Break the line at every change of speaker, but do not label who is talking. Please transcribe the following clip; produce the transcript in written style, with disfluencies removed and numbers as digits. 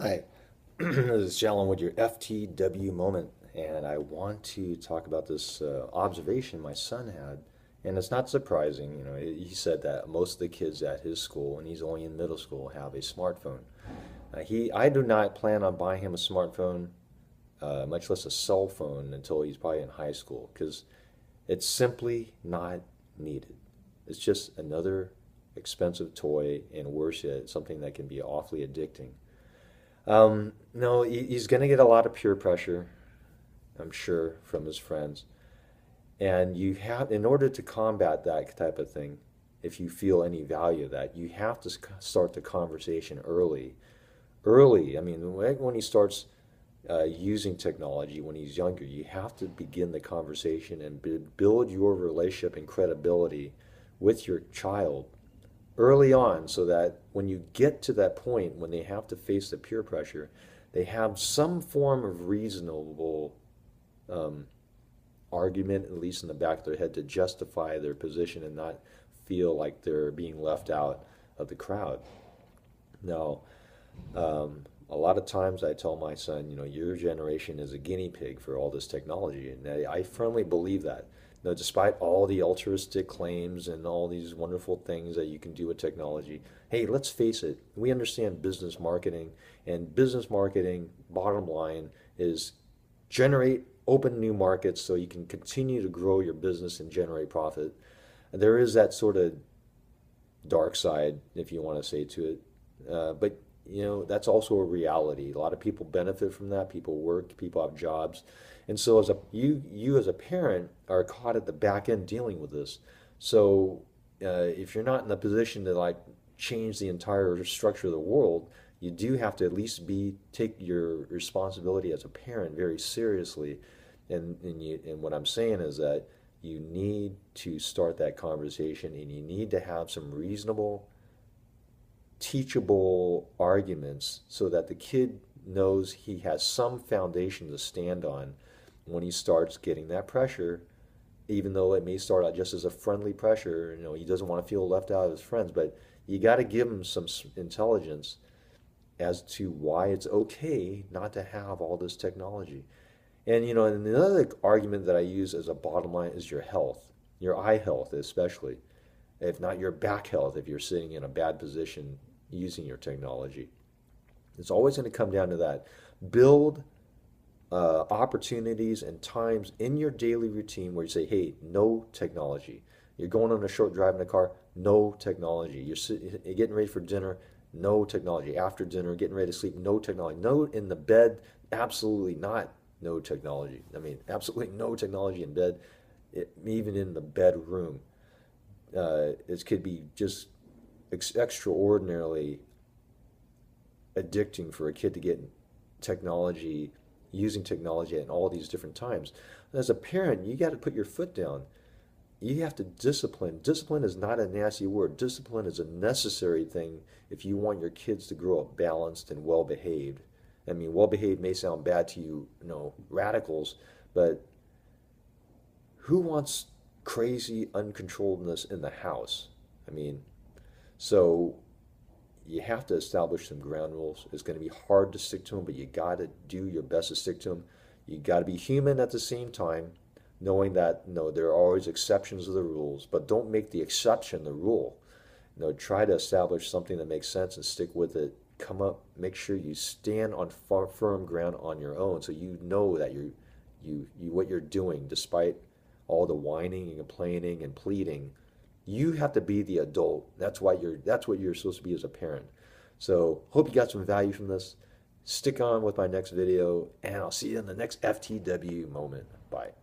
Hi, this is Shalom with your FTW moment, and I want to talk about this observation my son had. And it's not surprising, he said that most of the kids at his school, and he's only in middle school, have a smartphone. I do not plan on buying him a smartphone, much less a cell phone, until he's probably in high school, because it's simply not needed. It's just another expensive toy, and worse yet, something that can be awfully addicting. No, he's going to get a lot of peer pressure, I'm sure, from his friends. And you have, in order to combat that type of thing, if you feel any value of that, you have to start the conversation early. Early, I mean, when he starts using technology when he's younger, you have to begin the conversation and build your relationship and credibility with your child early on so that when you get to that point when they have to face the peer pressure, they have some form of reasonable um, argument, at least in the back of their head, to justify their position and not feel like they're being left out of the crowd. Now, a lot of times I tell my son, your generation is a guinea pig for all this technology, and I firmly believe that. Despite all the altruistic claims and all these wonderful things that you can do with technology, hey, let's face it, we understand business marketing, and business marketing, bottom line, is generate open new markets so you can continue to grow your business and generate profit. There is that sort of dark side, if you want to say to it. But that's also a reality. A lot of people benefit from that. People work, people have jobs, and so as a you as a parent are caught at the back end dealing with this. So if you're not in a position to like change the entire structure of the world, you do have to at least take your responsibility as a parent very seriously. And what I'm saying is that you need to start that conversation, and you need to have some reasonable, teachable arguments so that the kid knows he has some foundation to stand on when he starts getting that pressure, even though it may start out just as a friendly pressure. He doesn't want to feel left out of his friends, but you got to give him some intelligence as to why it's okay not to have all this technology. And another argument that I use as a bottom line is your health, your eye health especially, if not your back health, if you're sitting in a bad position using your technology. It's always going to come down to that. Build opportunities and times in your daily routine where you say, hey, no technology. You're going on a short drive in a car, no technology. You're getting ready for dinner, no technology. After dinner, getting ready to sleep, no technology. No in the bed, absolutely not no technology. I mean, absolutely no technology in bed, even in the bedroom. It could be just extraordinarily addicting for a kid to get technology, using technology at all these different times. As a parent, you got to put your foot down. You have to discipline. Discipline is not a nasty word. Discipline is a necessary thing if you want your kids to grow up balanced and well behaved. I mean, well behaved may sound bad to you, radicals, but who wants crazy uncontrolledness in the house? I mean, so you have to establish some ground rules. It's going to be hard to stick to them, but you got to do your best to stick to them. You got to be human at the same time, knowing that there are always exceptions to the rules, but don't make the exception the rule. Try to establish something that makes sense and stick with it. Come up, make sure you stand on firm ground on your own, so you know that you what you're doing, despite all the whining and complaining and pleading. You have to be the adult. That's what you're supposed to be as a parent. So hope you got some value from this. Stick on with my next video, and I'll see you in the next FTW moment. Bye.